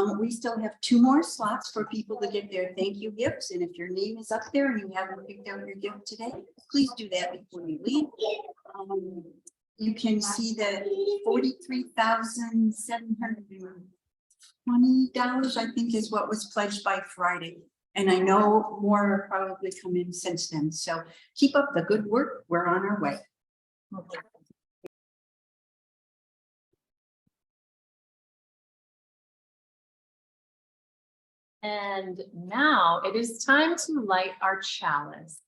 We still have 2 more slots for people to get their thank you gifts. And if your name is up there and you haven't picked out your gift today, please do that before you leave. You can see that $43,720, I think, is what was pledged by Friday. And I know more will probably come in since then. So keep up the good work. We're on our way. And now it is time to light our chalice.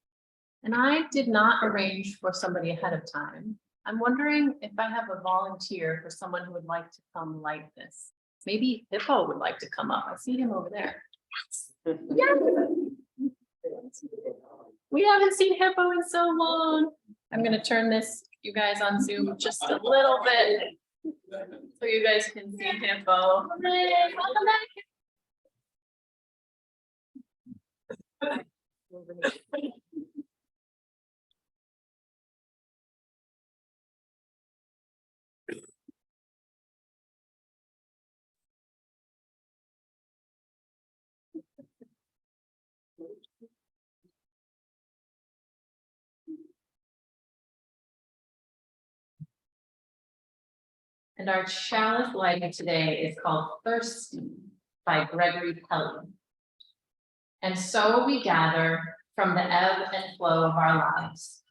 And I did not arrange for somebody ahead of time. I'm wondering if I have a volunteer for someone who would like to come light this. Maybe Hippo would like to come up. I see him over there. Yes. We haven't seen Hippo in so long. I'm going to turn this, you guys on Zoom, just a little bit so you guys can see Hippo. Hey, welcome back. And our chalice lighting today is called Thirsty by Gregory Kelly. And so we gather from the ebb and flow of our lives,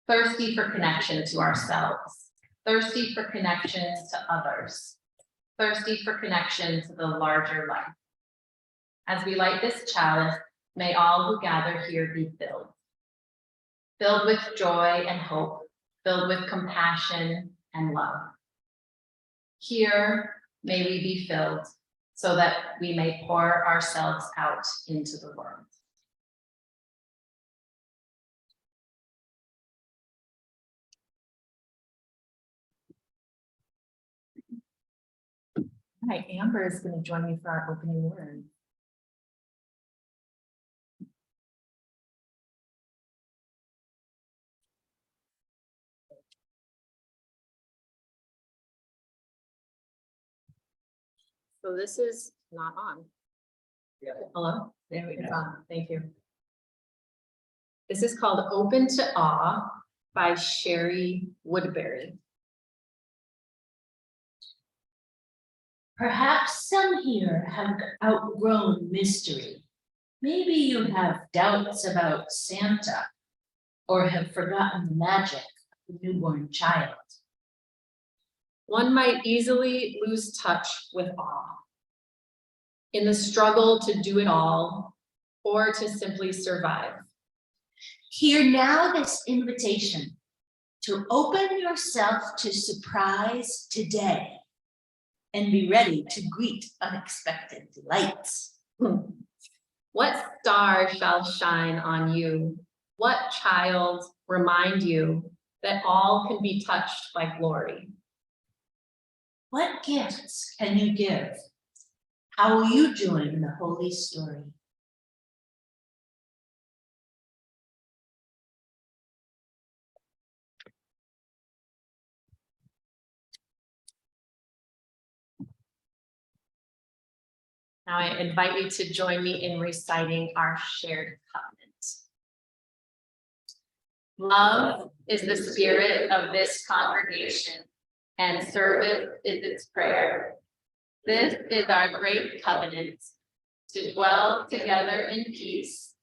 thirsty for connection to ourselves, thirsty for connection to others, thirsty for connection to the larger life. As we light this chalice, may all who gather here be filled with joy and hope, filled with compassion and love. Here, may we be filled so that we may pour ourselves out into the world. All right, Amber is going to join me for our opening word. So this is not on. Yeah. Hello? There we go. It's on. Thank you. This is called Open to Awe by Sherry Woodbury. Perhaps some here have outgrown mystery. Maybe you have doubts about Santa or have forgotten the magic of the newborn child. One might easily lose touch with awe in the struggle to do it all or to simply survive. Hear now this invitation to open yourself to surprise today and be ready to greet unexpected delights. What star shall shine on you? What child remind you that all can be touched by glory? What gifts can you give? How will you join the holy story? Now I invite you to join me in reciting our shared covenant. Love is the spirit of this congregation, and service is its prayer. This is our great covenant, to dwell together in peace,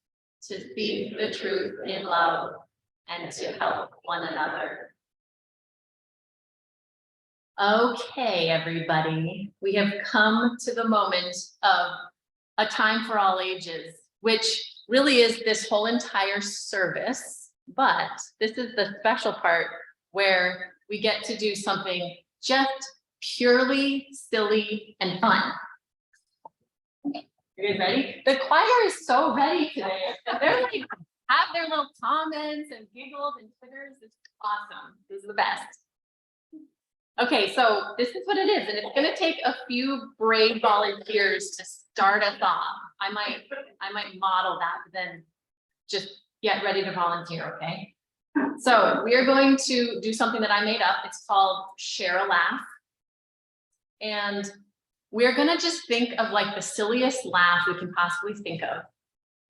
to speak the truth in love, and to help one another. Okay, everybody, we have come to the moment of a time for all ages, which really is this whole entire service, but this is the special part where we get to do something just purely silly and fun. You guys ready? The choir is so ready today. They're like, have their little comments and giggles and twitters. It's awesome. This is the best. Okay, so this is what it is, and it's going to take a few brave volunteers to start us off. I might model that, but then just get ready to volunteer, okay? So we are going to do something that I made up. It's called Share a Laugh. And we're gonna just think of like the silliest laugh we can possibly think of.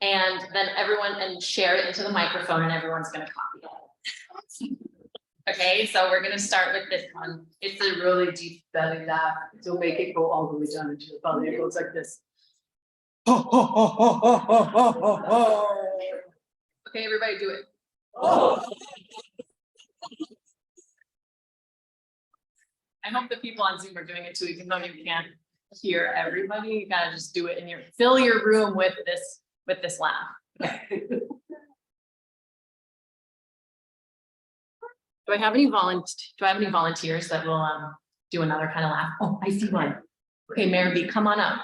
And then and share it into the microphone and everyone's gonna copy it. Okay, so we're gonna start with this one. It's a really deep belly laugh. So make it go all the way down into the belly. It goes like this. Okay, everybody do it. I hope the people on Zoom are doing it too, even though you can't hear everybody. You gotta just do it in fill your room with this laugh. Okay. Do I have any volunteers that will do another kind of laugh? Oh, I see one. Okay, Mary B, come on up.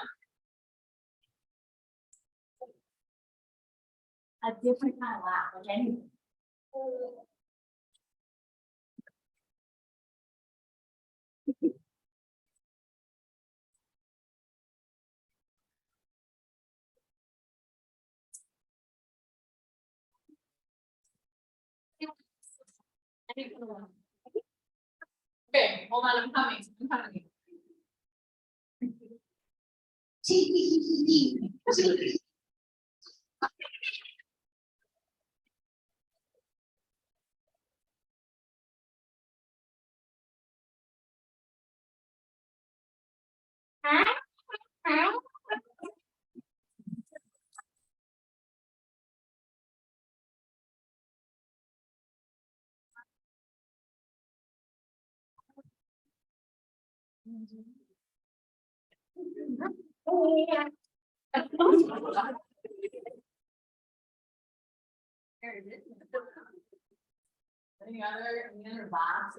A different kind of laugh, okay? Okay, hold on, I'm coming. Any other laughs?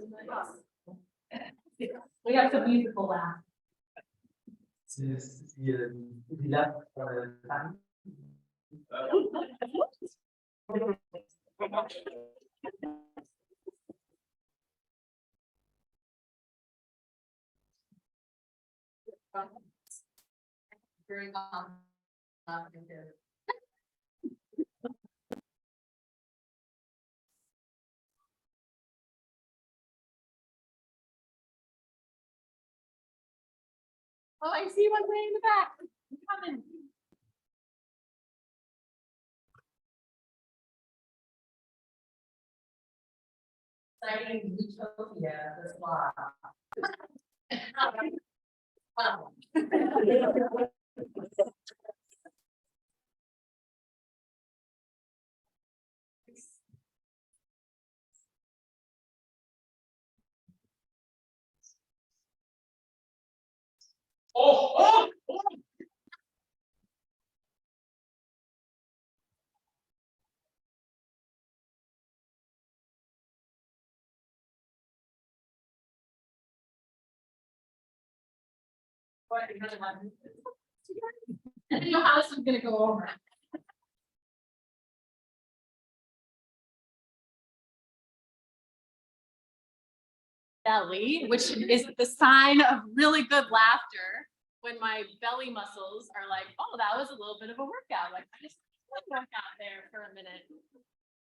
We got some musical laugh. Very Oh, I see one way in the back. I'm coming. Exciting utopia, this law. I didn't know how this was gonna go over. Belly, which is the sign of really good laughter. When my belly muscles are like, oh, that was a little bit of a workout. Like I just work out there for a minute.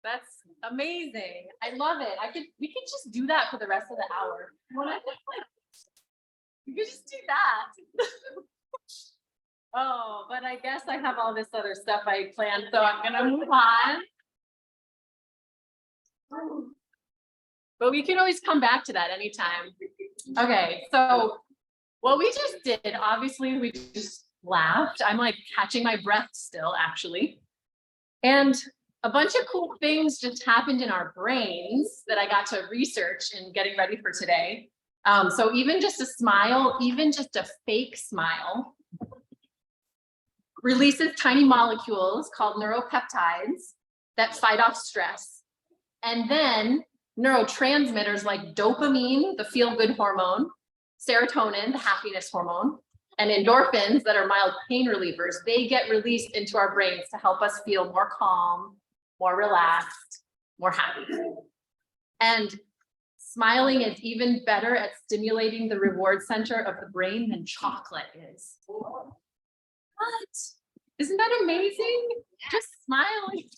That's amazing. I love it. We could just do that for the rest of the hour. You could just do that. Oh, but I guess I have all this other stuff I planned, so I'm gonna move on. But we can always come back to that anytime. Okay, so what we just did, obviously we just laughed. I'm like catching my breath still, actually. And a bunch of cool things just happened in our brains that I got to research in getting ready for today. So even just a smile, even just a fake smile, releases tiny molecules called neuropeptides that fight off stress. And then neurotransmitters like dopamine, the feel-good hormone, serotonin, the happiness hormone, and endorphins that are mild pain relievers, they get released into our brains to help us feel more calm, more relaxed, more happy. And smiling is even better at stimulating the reward center of the brain than chocolate is. What? Isn't that amazing? Just smiling.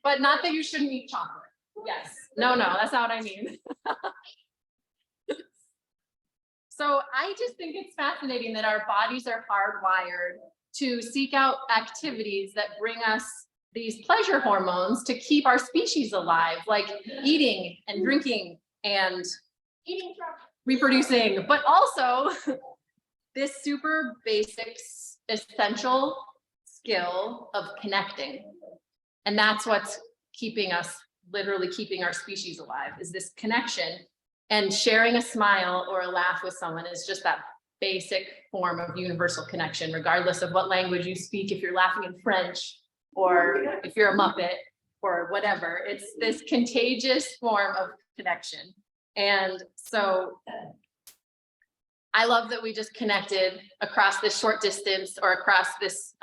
But not that you shouldn't eat chocolate. Yes. No, that's not what I mean. So I just think it's fascinating that our bodies are hardwired to seek out activities that bring us these pleasure hormones to keep our species alive, like eating and drinking and reproducing, but also this super basic, essential skill of connecting. And that's what's keeping us, literally keeping our species alive, is this connection. And sharing a smile or a laugh with someone is just that basic form of universal connection, regardless of what language you speak. If you're laughing in French, or if you're a Muppet, or whatever, it's this contagious form of connection. And so I love that we just connected across this short distance, or across this,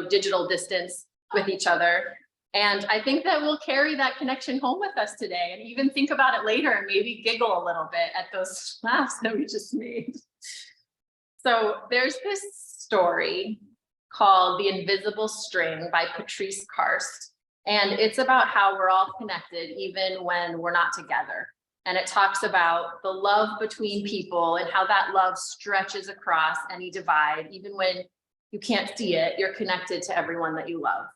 digital distance with each other. And I think that we'll carry that connection home with us today, and even think about it later and maybe giggle a little bit at those laughs that we just made. So there's this story called The Invisible String by Patrice Karst. And it's about how we're all connected even when we're not together. And it talks about the love between people and how that love stretches across any divide. Even when you can't see it, you're connected to everyone that you love.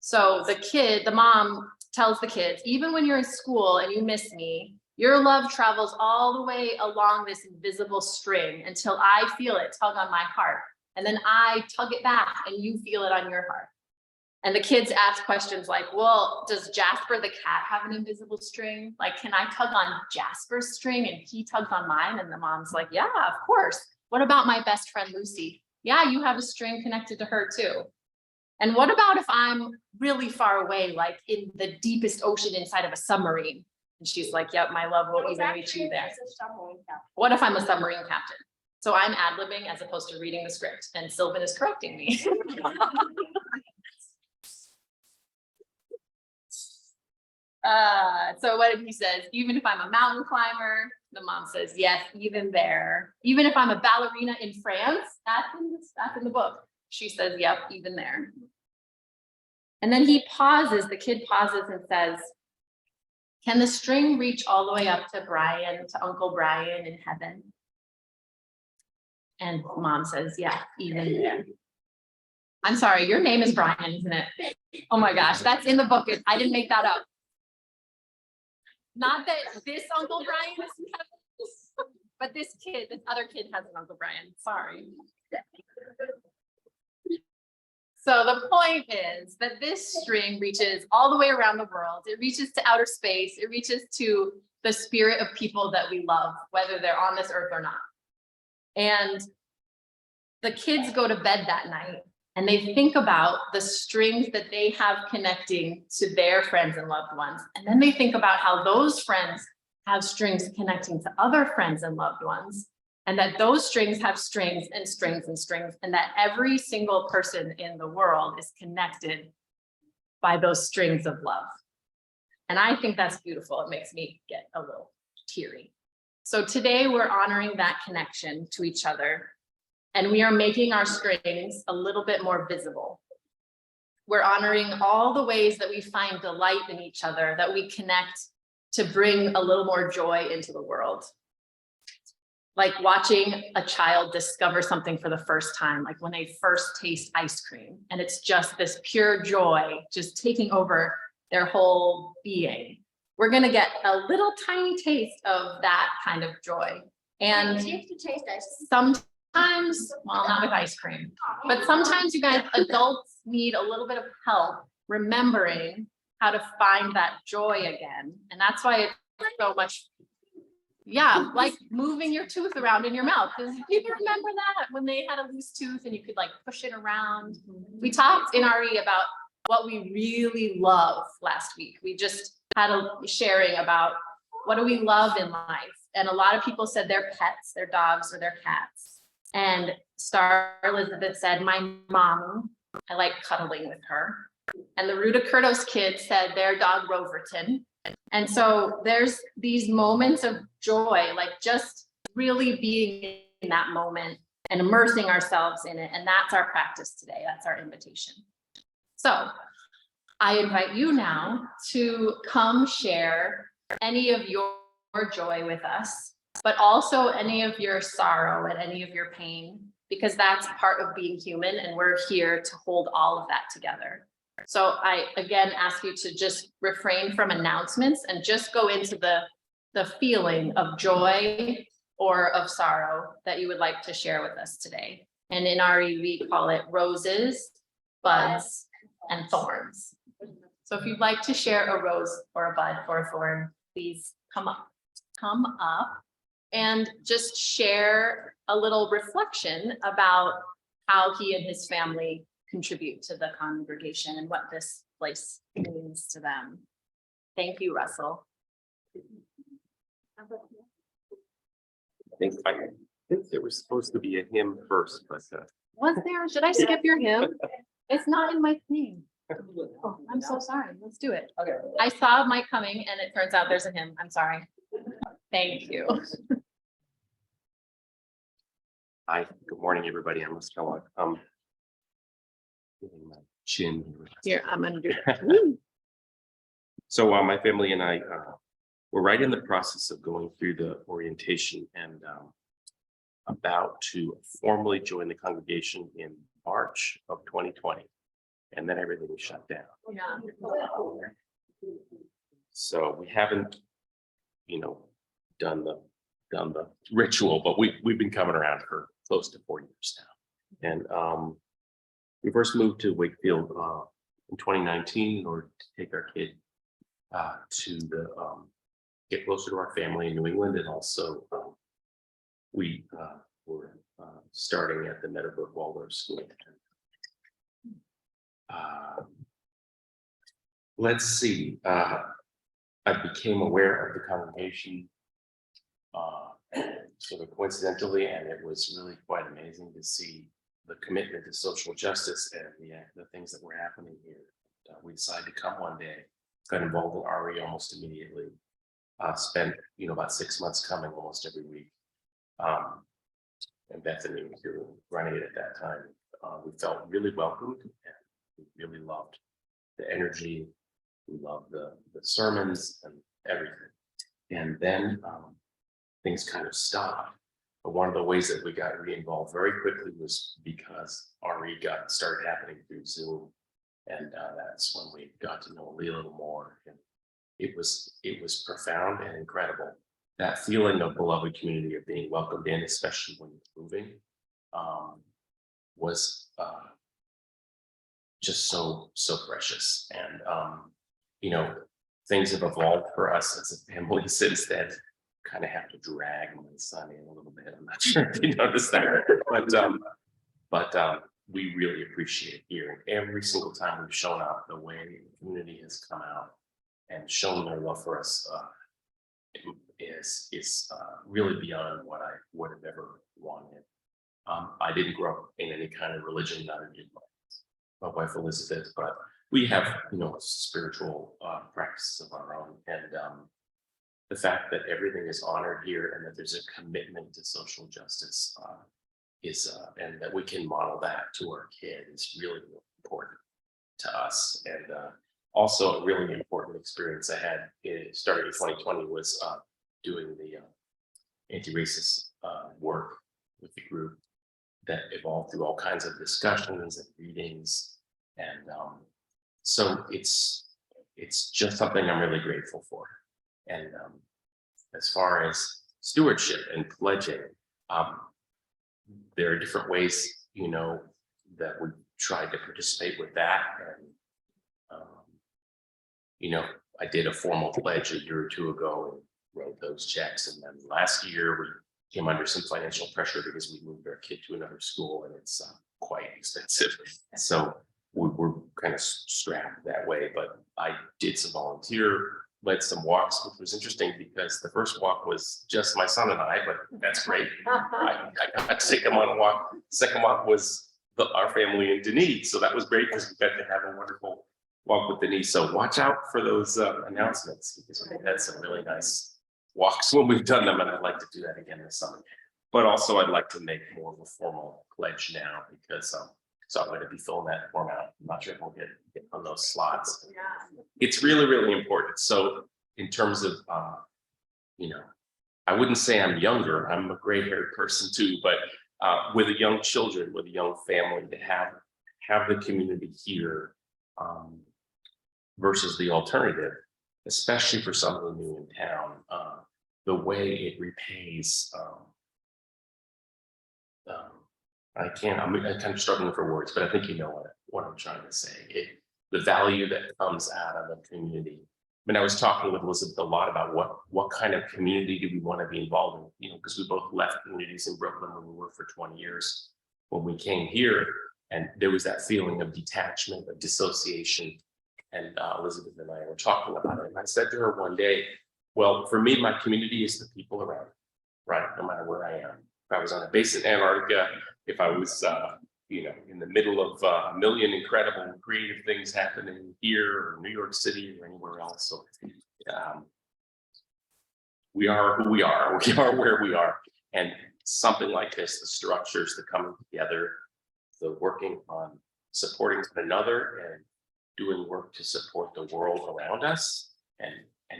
So the mom tells the kids, even when you're in school and you miss me, your love travels all the way along this invisible string until I feel it tug on my heart. And then I tug it back and you feel it on your heart. And the kids ask questions like, well, does Jasper the cat have an invisible string? Like, can I tug on Jasper's string and he tugs on mine? And the mom's like, yeah, of course. What about my best friend, Lucy? Yeah, you have a string connected to her too. And what about if I'm really far away, like in the deepest ocean inside of a submarine? And she's like, yep, my love will even reach you there. What if I'm a submarine captain? So I'm ad-libbing as opposed to reading the script, and Sylvan is correcting me. So what if he says, even if I'm a mountain climber, the mom says, yes, even there. Even if I'm a ballerina in France, that's in the book. She says, yep, even there. And then he pauses, the kid pauses and says, can the string reach all the way up to Brian, to Uncle Brian in heaven? And mom says, yeah, even there. I'm sorry, your name is Brian, isn't it? Oh my gosh, that's in the book. I didn't make that up. Not that this Uncle Brian is in heaven, but this other kid has an Uncle Brian. Sorry. So the point is that this string reaches all the way around the world. It reaches to outer space. It reaches to the spirit of people that we love, whether they're on this earth or not. And the kids go to bed that night and they think about the strings that they have connecting to their friends and loved ones. And then they think about how those friends have strings connecting to other friends and loved ones. And that those strings have strings and strings and strings, and that every single person in the world is connected by those strings of love. And I think that's beautiful. It makes me get a little teary. So today we're honoring that connection to each other, and we are making our strings a little bit more visible. We're honoring all the ways that we find delight in each other, that we connect to bring a little more joy into the world. Like watching a child discover something for the first time, like when they first taste ice cream, and it's just this pure joy, just taking over their whole being. We're gonna get a little tiny taste of that kind of joy. And sometimes, well, not with ice cream, but sometimes you guys, adults need a little bit of help remembering how to find that joy again. And that's why it's so much, yeah, like moving your tooth around in your mouth. Does people remember that when they had a loose tooth and you could like push it around? We talked in RE about what we really love last week. We just had a sharing about what do we love in life. And a lot of people said their pets, their dogs or their cats. And Star Elizabeth said, my mom, I like cuddling with her. And the Ruta Curtos kids said their dog Roverton. And so there's these moments of joy, like just really being in that moment and immersing ourselves in it. And that's our practice today. That's our invitation. So I invite you now to come share any of your joy with us but also any of your sorrow and any of your pain, because that's part of being human, and we're here to hold all of that together. So I, again, ask you to just refrain from announcements and just go into the feeling of joy or of sorrow that you would like to share with us today. And in RE, we call it roses, buds, and thorns. So if you'd like to share a rose or a bud or a thorn, please come up and just share a little reflection about how he and his family contribute to the congregation and what this place means to them. Thank you, Russell. I think there was supposed to be a hymn first, but Was there? Should I skip your hymn? It's not in my thing. Oh, I'm so sorry. Let's do it. okay. I saw Mike coming and it turns out there's a hymn. I'm sorry. Thank you. Hi, good morning, everybody. I'm Mr. Kellogg. Getting my chin here. Here, I'm gonna do it. So my family and I we're right in the process of going through the orientation and about to formally join the congregation in March of 2020. And then everything was shut down. Yeah. So we haven't, done the ritual, but we've been coming around for close to 4 years now. And we first moved to Wakefield in 2019 in order to take our kid to get closer to our family in New England, and also we were starting at the Meadowbrook Waldorf School. Let's see. I became aware of the congregation sort of coincidentally, and it was really quite amazing to see the commitment to social justice and the things that were happening here. We decided to come one day, got involved in RE almost immediately, spent about 6 months coming almost every week. And Bethany was running it at that time. We felt really welcomed, and we really loved the energy. We loved the sermons and everything. And then things kind of stopped. But one of the ways that we got re-involved very quickly was because RE started happening through Zoom. And that's when we got to know Lee a little more. And it was profound and incredible. That feeling of beloved community, of being welcomed in, especially when you're moving, was just so precious. And things have evolved for us as a family since then. Kind of have to drag my son in a little bit. I'm not sure if you noticed that, but we really appreciate hearing every single time we've shown up, the way the community has come out and shown their love for us. Is really beyond what I would have ever wanted. I didn't grow up in any kind of religion, neither did my wife Elizabeth, but we have spiritual practices of our own, and the fact that everything is honored here and that there's a commitment to social justice and that we can model that to our kid is really, really important to us. And also a really important experience I had starting in 2020 was doing the anti-racist work with the group that evolved through all kinds of discussions and readings. And so it's just something I'm really grateful for. And as far as stewardship and pledging, there are different ways, that we tried to participate with that. And, I did a formal pledge a year or two ago and wrote those checks. And then last year we came under some financial pressure because we moved our kid to another school and it's quite expensive. So we were kind of strapped that way, but I did some led some walks, which was interesting because the first walk was just my son and I, but that's great. I got to take him on a walk. Second walk was our family in Denise. So that was great because we got to have a wonderful walk with Denise. So watch out for those announcements because we've had some really nice walks when we've done them, and I'd like to do that again this summer. But also I'd like to make more of a formal pledge now because so I'm going to be filling that form out. I'm not sure if we'll get on those slots. Yeah. It's really, really important. So in terms of, I wouldn't say I'm younger, I'm a gray-haired person too, but with young children, with a young family, to have the community here versus the alternative, especially for someone new in town, the way it repays. I'm kind of struggling for words, but I think you know what I'm trying to say. The value that comes out of a community. I mean, I was talking with Elizabeth a lot about what kind of community do we want to be involved in, you know, because we both left communities in Brooklyn when we were for 20 years. When we came here, and there was that feeling of detachment, of dissociation. And Elizabeth and I were talking about it. And I said to her one day, well, for me, my community is the people around, right? No matter where I am. If I was on a base in Antarctica, if I was, you know, in the middle of a million incredible creative things happening here or New York City or anywhere else. So we are who we are. We are where we are. And something like this, the structures, the coming together, the working on supporting one another and doing work to support the world around us and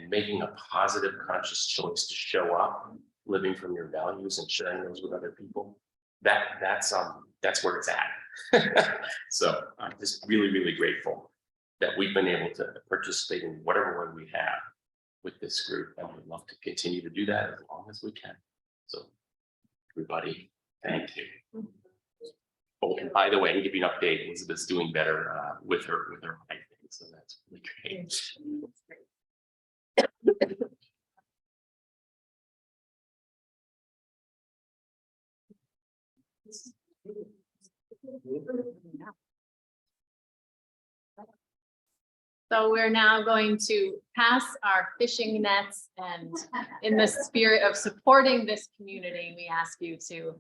making a positive, conscious choice to show up, living from your values and sharing those with other people. That's where it's at. So I'm just really, really grateful that we've been able to participate in whatever way we have with this group, and we'd love to continue to do that as long as we can. So everybody, thank you. Oh, and by the way, I'll give you an update. Elizabeth's doing better with her height thing, so that's really great. So we're now going to pass our fishing nets, and in the spirit of supporting this community, we ask you to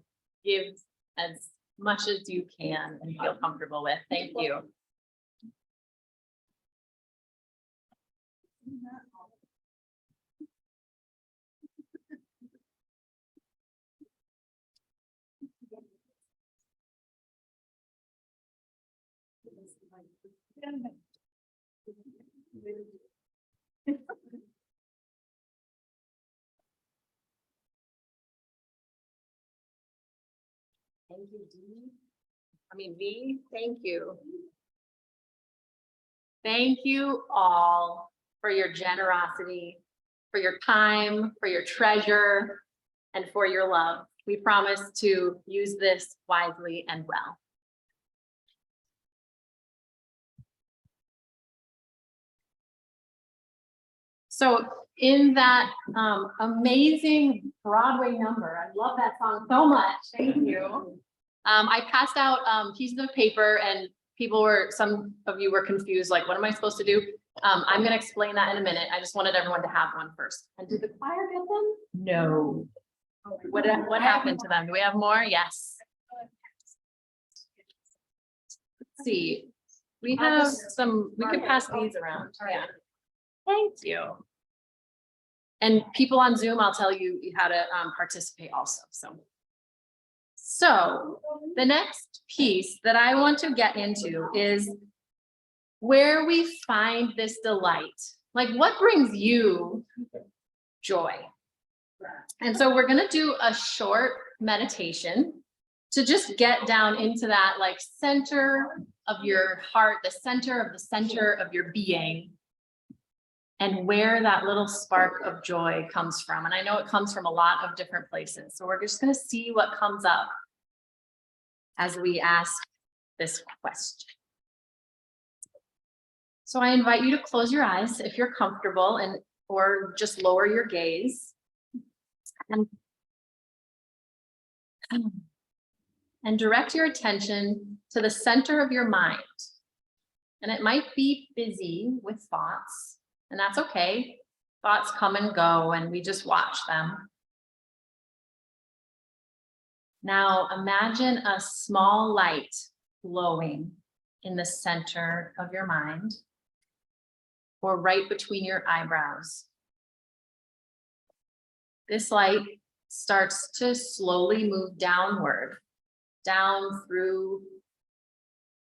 give as much as you can and feel comfortable with. Thank you. Thank you, Dee. I mean, V, thank you. Thank you all for your generosity, for your time, for your treasure, and for your love. We promise to use this wisely and well. So in that amazing Broadway number, I love that song so much. Thank you. I passed out pieces of paper, and some of you were confused, like, what am I supposed to do? I'm going to explain that in a minute. I just wanted everyone to have one first. And did the choir get them? No. What happened to them? Do we have more? Yes. Let's see. We have some, we can pass these around. Yeah. Thank you. And people on Zoom, I'll tell you how to participate also. So the next piece that I want to get into is where we find this delight. Like, what brings you joy? And so we're going to do a short meditation to just get down into that, like, center of your heart, the center of your being, and where that little spark of joy comes from. And I know it comes from a lot of different places. So we're just going to see what comes up as we ask this question. So I invite you to close your eyes if you're comfortable, or just lower your gaze. And direct your attention to the center of your mind. And it might be busy with thoughts, and that's okay. Thoughts come and go, and we just watch them. Now imagine a small light glowing in the center of your mind, or right between your eyebrows. This light starts to slowly move downward, down through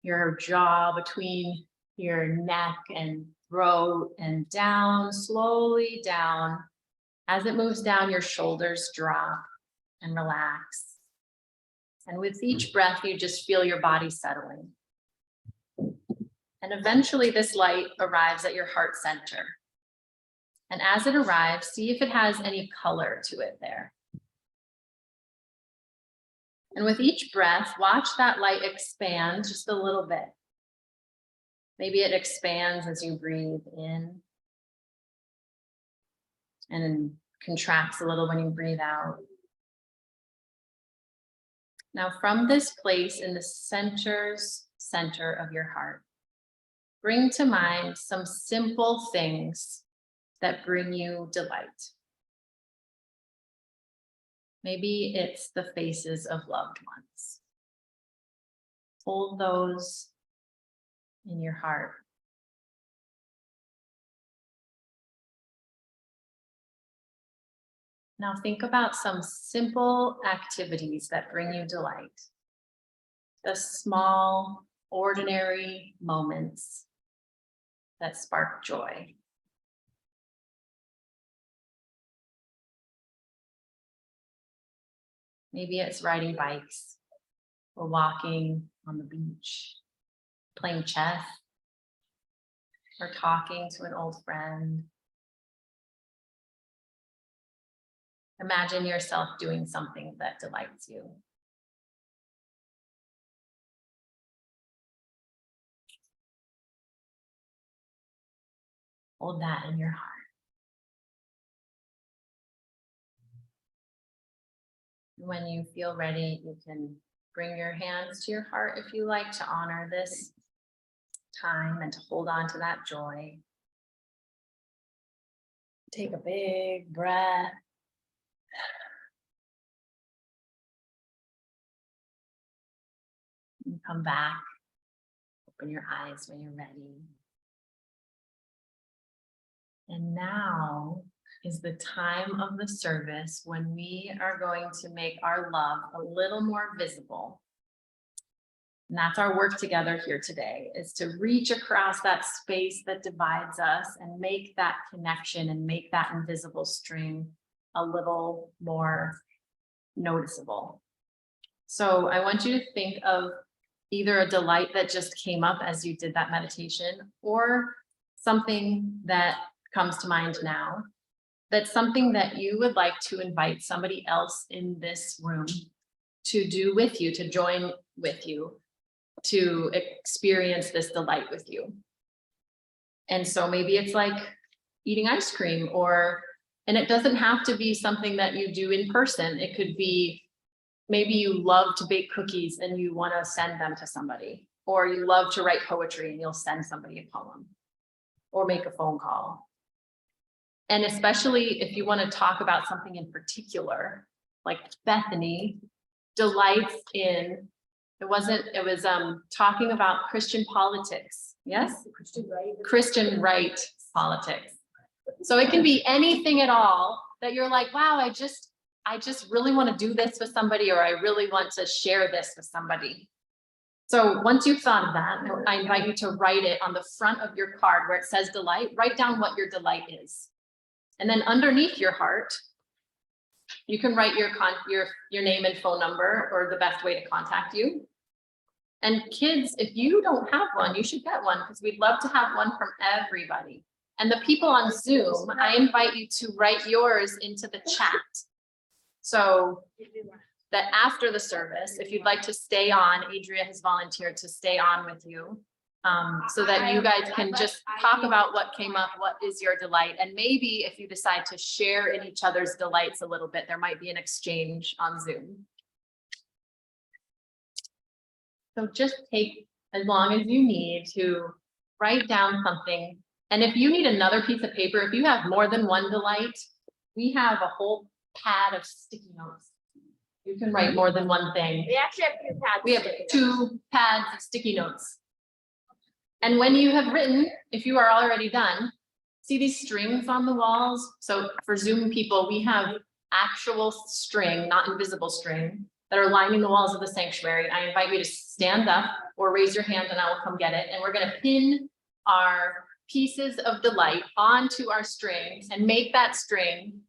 your jaw, between your neck and throat, and down, slowly down As it moves down, your shoulders drop and relax. And with each breath, you just feel your body settling. And eventually this light arrives at your heart center. And as it arrives, see if it has any color to it there. And with each breath, watch that light expand just a little bit. Maybe it expands as you breathe in and then contracts a little when you breathe out. Now from this place in the center of your heart, bring to mind some simple things that bring you delight. Maybe it's the faces of loved ones. Hold those in your heart. Now think about some simple activities that bring you delight. The small, ordinary moments that spark joy. Maybe it's riding bikes or walking on the beach, playing chess, or talking to an old friend. Imagine yourself doing something that delights you. Hold that in your heart. When you feel ready, you can bring your hands to your heart if you like, to honor this time and to hold on to that joy. Take a big breath. And come back. Open your eyes when you're ready. And now is the time of the service when we are going to make our love a little more visible. And that's our work together here today, is to reach across that space that divides us and make that connection and make that invisible string a little more noticeable. So I want you to think of either a delight that just came up as you did that meditation, or something that comes to mind now. That's something that you would like to invite somebody else in this room to do with you, to join with you, to experience this delight with you. And so maybe it's like eating ice cream, and it doesn't have to be something that you do in person. It could be, maybe you love to bake cookies and you want to send them to somebody, or you love to write poetry and you'll send somebody a poem or make a phone call. And especially if you want to talk about something in particular, like Bethany delights in, it was talking about Christian politics. Yes? Christian right politics. So it can be anything at all that you're like, wow, I just really want to do this with somebody, or I really want to share this with somebody. So once you've thought of that, I invite you to write it on the front of your card where it says delight. Write down what your delight is. And then underneath your heart, you can write your name and phone number, or the best way to contact you. And kids, if you don't have one, you should get one, because we'd love to have one from everybody. And the people on Zoom, I invite you to write yours into the chat. So that after the service, if you'd like to stay on, Adria has volunteered to stay on with you. So that you guys can just talk about what came up, what is your delight, and maybe if you decide to share in each other's delights a little bit, there might be an exchange on Zoom. So just take as long as you need to write down something. And if you need another piece of paper, if you have more than one delight, we have a whole pad of sticky notes. You can write more than one thing. We actually have 2 pads. We have 2 pads of sticky notes. And when you have written, if you are already done, see these strings on the walls? So for Zoom people, we have actual string, not invisible string, that are lining the walls of the sanctuary. I invite you to stand up or raise your hand and I will come get it. And we're going to pin our pieces of delight onto our strings and make that string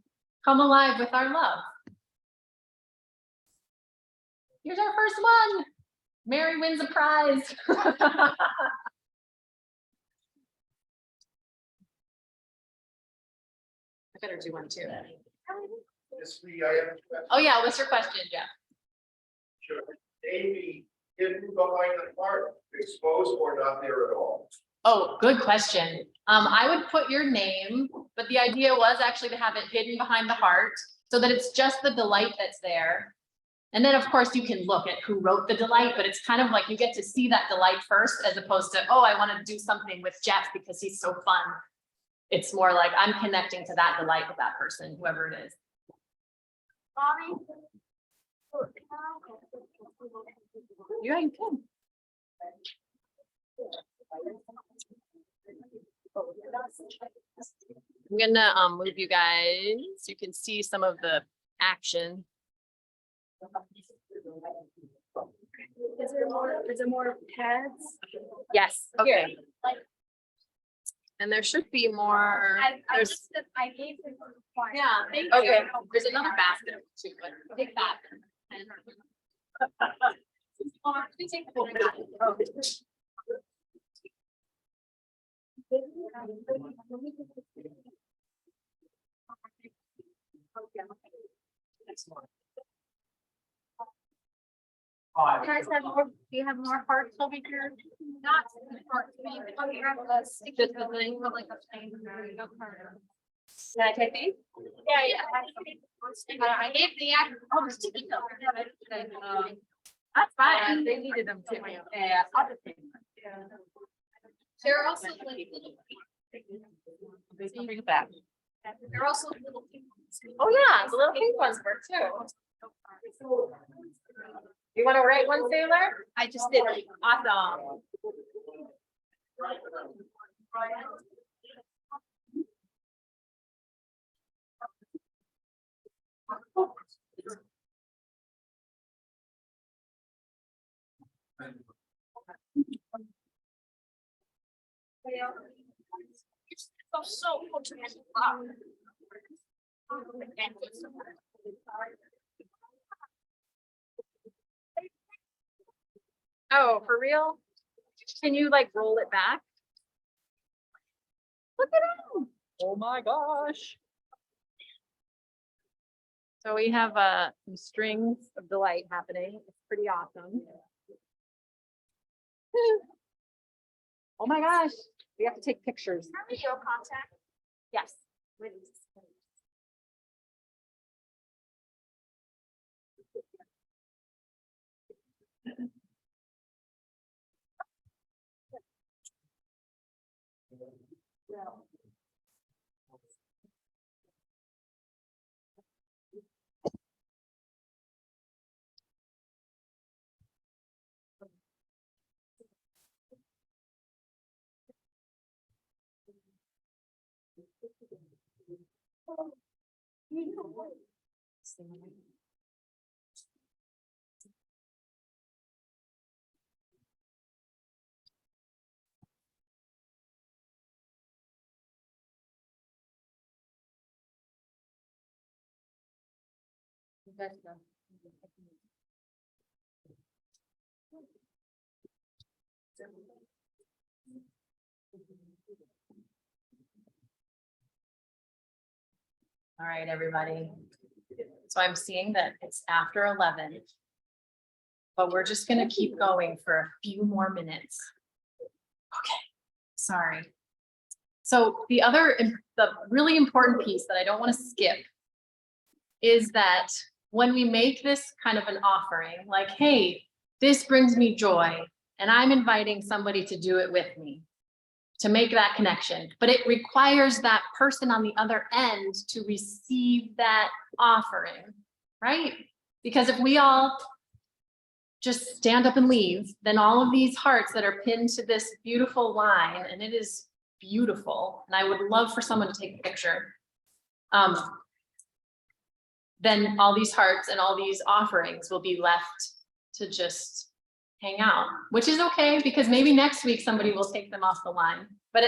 come alive with our love. Here's our first one. Mary wins a prize. I better do one too. Oh yeah, what's your question, Jeff? Sure. Amy, hidden behind the heart, exposed or not there at all? Oh, good question. I would put your name, but the idea was actually to have it hidden behind the heart so that it's just the delight that's there. And then of course you can look at who wrote the delight, but it's kind of like you get to see that delight first as opposed to, oh, I want to do something with Jeff because he's so fun. It's more like I'm connecting to that delight with that person, whoever it is. Yeah, you can. I'm gonna move you guys so you can see some of the action. Is there more pads? Yes, okay. And there should be more. There's, I gave them. yeah, thank you. Okay, there's another basket too, but take that. Guys have more, do you have more hearts over here? Not hearts, over here, the sticky thing, but like a thing. Can I take these? Yeah. I gave the actual sticky note. That's fine. They needed them too. Yeah. They're also like little. Bring it back. They're also little. Oh yeah, the little pink ones work too. You want to write one, Sailor? I just did it. Awesome. It's so cool to me. Oh, for real? Can you like roll it back? Look at him. Oh my gosh. So we have some strings of delight happening. It's pretty awesome. Oh my gosh. We have to take pictures. Video contact. Yes. All right, everybody. So I'm seeing that it's after 11, but we're just going to keep going for a few more minutes. Okay, sorry. So the really important piece that I don't want to skip is that when we make this kind of an offering, like, hey, this brings me joy, and I'm inviting somebody to do it with me, to make that connection, but it requires that person on the other end to receive that offering, right? Because if we all just stand up and leave, then all of these hearts that are pinned to this beautiful line, and it is beautiful, and I would love for someone to take a picture, then all these hearts and all these offerings will be left to just hang out, which is okay, because maybe next week somebody will take them off the line. But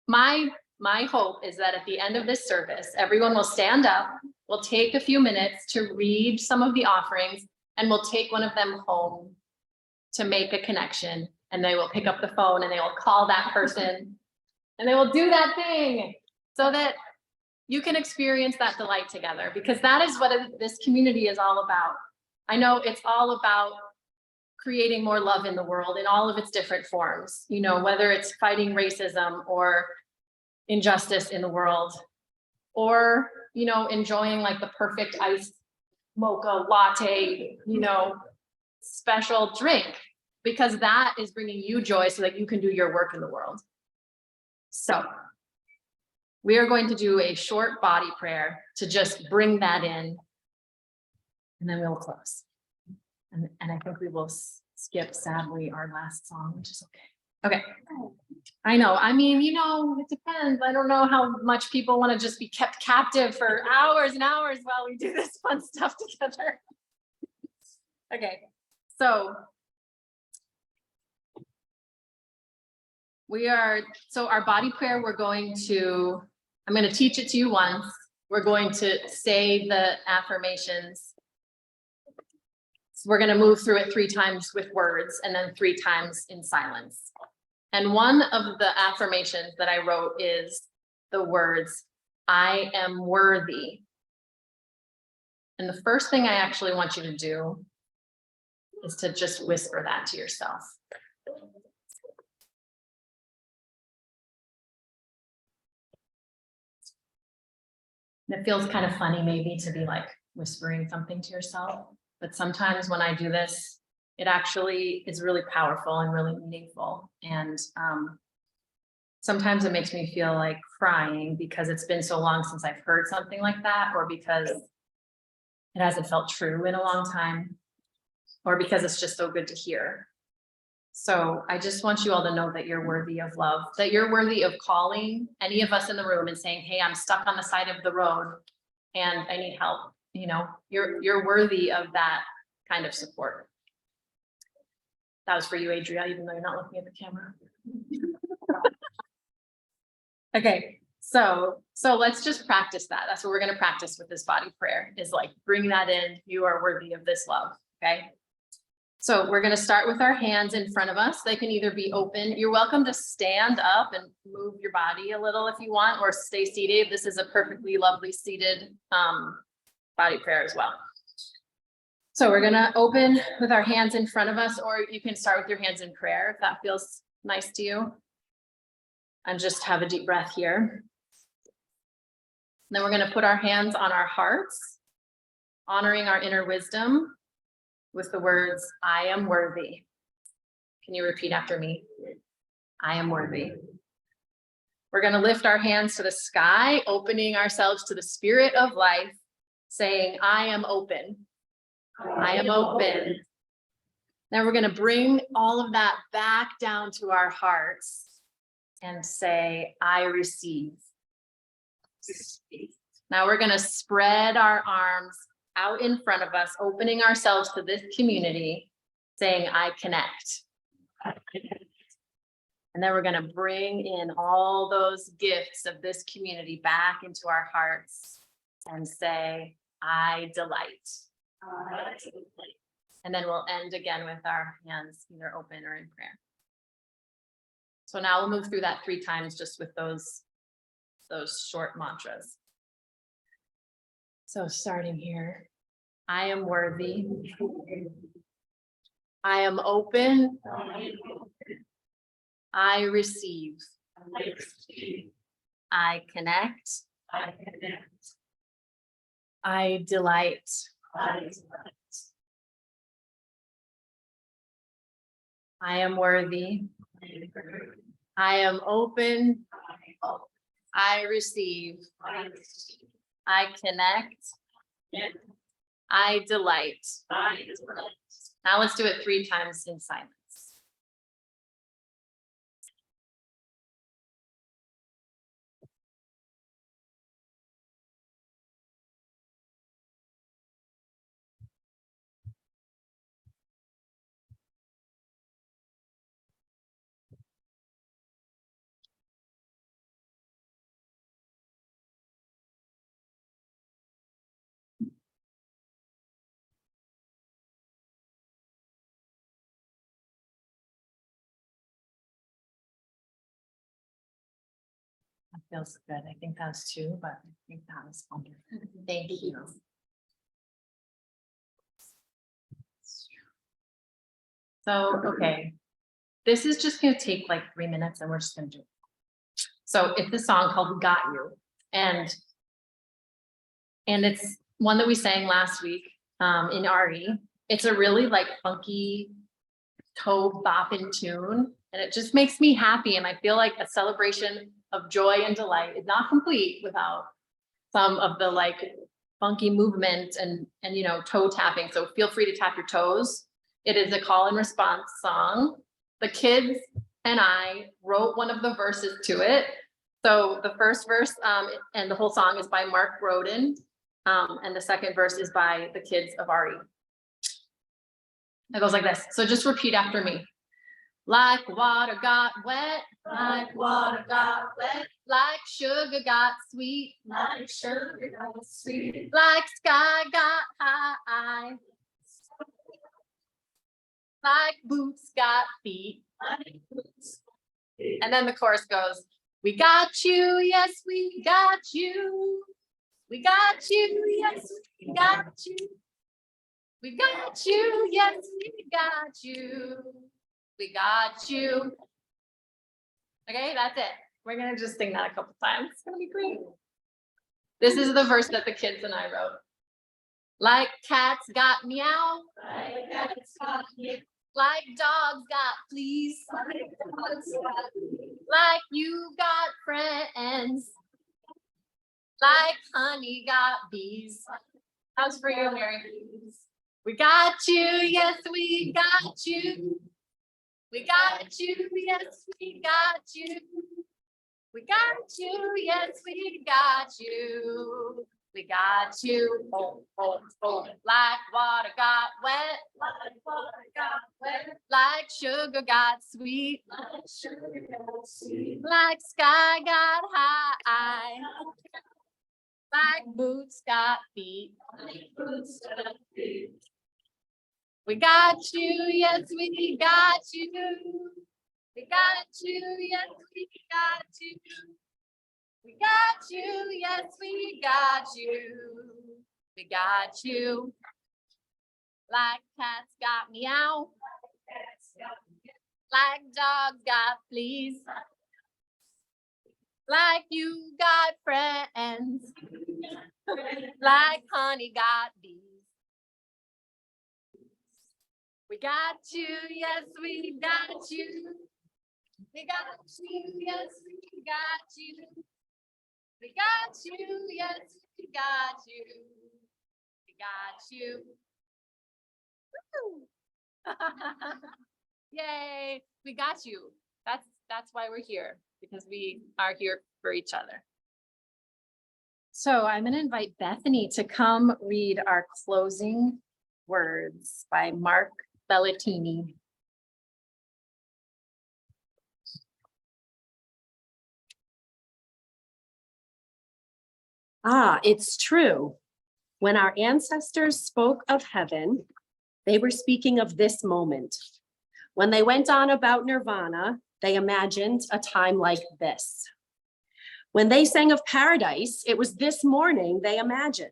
my my hope is that at the end of this service, everyone will stand up, we'll take a few minutes to read some of the offerings, and we'll take one of them home to make a connection, and they will pick up the phone and they will call that person and they will do that thing so that you can experience that delight together, because that is what this community is all about. I know it's all about creating more love in the world in all of its different forms, you know, whether it's fighting racism or injustice in the world, or, you know, enjoying like the perfect iced mocha latte, you know, special drink, because that is bringing you joy so that you can do your work in the world. So we are going to do a short body prayer to just bring that in, and then we'll close. And I think we will skip, sadly, our last song, which is okay. Okay. I know. I mean, you know, it depends. I don't know how much people want to just be kept captive for hours and hours while we do this fun stuff together. Okay. So our body prayer, I'm going to teach it to you once. We're going to say the affirmations. So we're going to move through it 3 times with words and then 3 times in silence. And one of the affirmations that I wrote is the words, I am worthy. And the first thing I actually want you to do is to just whisper that to yourself. And it feels kind of funny maybe to be like whispering something to yourself, but sometimes when I do this, it actually is really powerful and really meaningful. And sometimes it makes me feel like crying because it's been so long since I've heard something like that, or because it hasn't felt true in a long time, or because it's just so good to hear. So I just want you all to know that you're worthy of love, that you're worthy of calling any of us in the room and saying, hey, I'm stuck on the side of the road and I need help. You know, you're worthy of that kind of support. That was for you, Adria, even though you're not looking at the camera. Okay, so let's just practice that. That's what we're going to practice with this body prayer, is like, bring that in. You are worthy of this love. Okay. So we're going to start with our hands in front of us. They can either be open. You're welcome to stand up and move your body a little if you want, or stay seated. This is a perfectly lovely seated body prayer as well. So we're going to open with our hands in front of us, or you can start with your hands in prayer if that feels nice to you. And just have a deep breath here. Then we're going to put our hands on our hearts, honoring our inner wisdom with the words, I am worthy. Can you repeat after me? I am worthy. We're going to lift our hands to the sky, opening ourselves to the spirit of life, saying, I am open. I am open. Then we're going to bring all of that back down to our hearts and say, I receive. Now we're going to spread our arms out in front of us, opening ourselves to this community, saying, I connect. And then we're going to bring in all those gifts of this community back into our hearts and say, I delight. And then we'll end again with our hands either open or in prayer. So now we'll move through that 3 times just with those short mantras. So starting here, I am worthy. I am open. I receive. I connect. I delight. I am worthy. I am open. I receive. I connect. I delight. Now let's do it 3 times in silence. That feels good. I think that's two, but I think that was wonderful. Thank you. So, okay, this is just gonna take like 3 minutes and we're just gonna do it. So it's a song called Got You, and it's one that we sang last week in RE. It's a really like funky toe bopping tune, and it just makes me happy. And I feel like a celebration of joy and delight is not complete without some of the like funky movement and you know, toe tapping. So feel free to tap your toes. It is a call and response song. The kids and I wrote one of the verses to it. So the first verse and the whole song is by Mark Roden. And the second verse is by the kids of RE. It goes like this. So just repeat after me. Like water got wet, like water got wet, like sugar got sweet, like sugar got sweet, like sky got high, like boots got feet. And then the chorus goes, we got you, yes, we got you. We got you, yes, we got you. We got you, yes, we got you. We got you. Okay, that's it. We're gonna just sing that a couple times. It's gonna be great. This is the verse that the kids and I wrote. Like cats got meow. Like cats got meow. Like dogs got fleas. Like you got friends. Like honey got bees. How's for you, Mary? We got you, yes, we got you. We got you, yes, we got you. We got you, yes, we got you. We got you. Boom, boom, boom. Like water got wet. Like water got wet. Like sugar got sweet. Like sugar got sweet. Like sky got high. Like boots got feet. Like boots got feet. We got you, yes, we got you. We got you, yes, we got you. We got you, yes, we got you. We got you. Like cats got meow. Like dogs got fleas. Like you got friends. Like honey got bees. We got you, yes, we got you. We got you, yes, we got you. We got you, yes, we got you. We got you. Woo! Yay, we got you. That's why we're here, because we are here for each other. So I'm going to invite Bethany to come read our closing words by Mark Bellatini. Ah, it's true. When our ancestors spoke of heaven, they were speaking of this moment. When they went on about nirvana, they imagined a time like this. When they sang of paradise, it was this morning they imagined.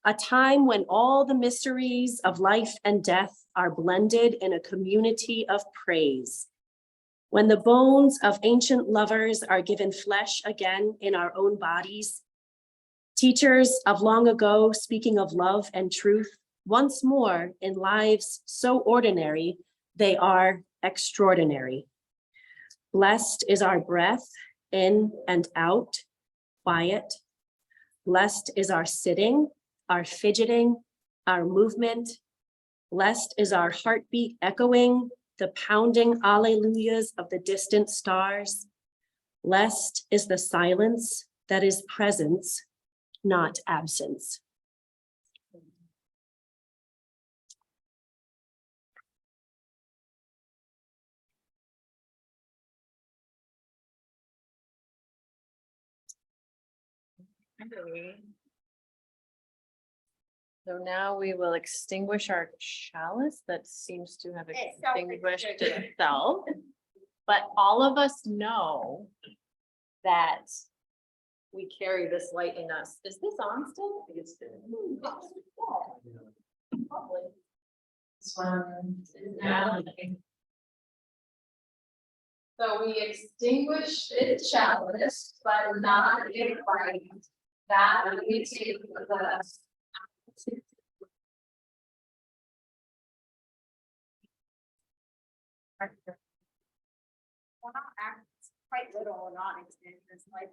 A time when all the mysteries of life and death are blended in a community of praise. When the bones of ancient lovers are given flesh again in our own bodies. Teachers of long ago speaking of love and truth, once more in lives so ordinary, they are extraordinary. Blessed is our breath in and out, quiet. Blessed is our sitting, our fidgeting, our movement. Blessed is our heartbeat echoing the pounding alleluias of the distant stars. Blessed is the silence that is presence, not absence. So now we will extinguish our chalice that seems to have extinguished itself. But all of us know that we carry this light in us. Is this on still? This one is now. So we extinguish its chalice, but not its light. That we take with us. Well, not act, it's quite little, not extended, it's like.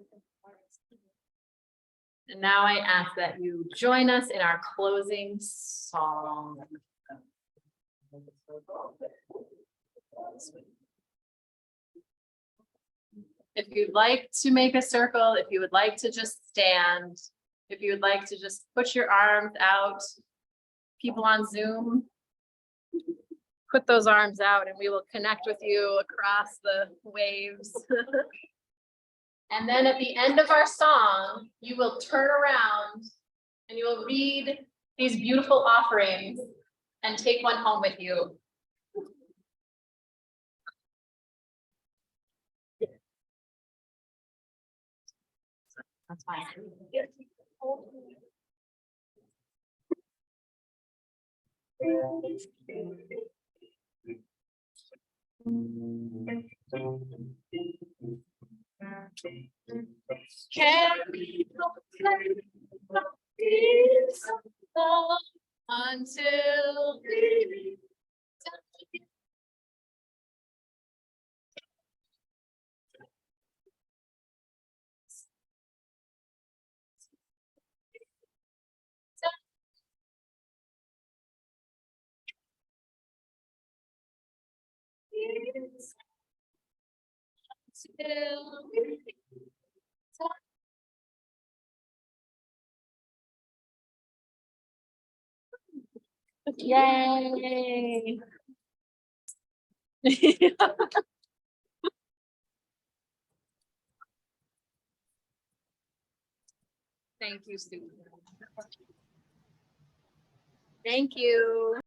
And now I ask that you join us in our closing song. If you'd like to make a circle, if you would like to just stand, if you would like to just put your arms out, people on Zoom, put those arms out and we will connect with you across the waves. And then at the end of our song, you will turn around and you will read these beautiful offerings and take one home with you. That's fine. Carry the peace of God until we Yay. Thank you, Sue. Thank you.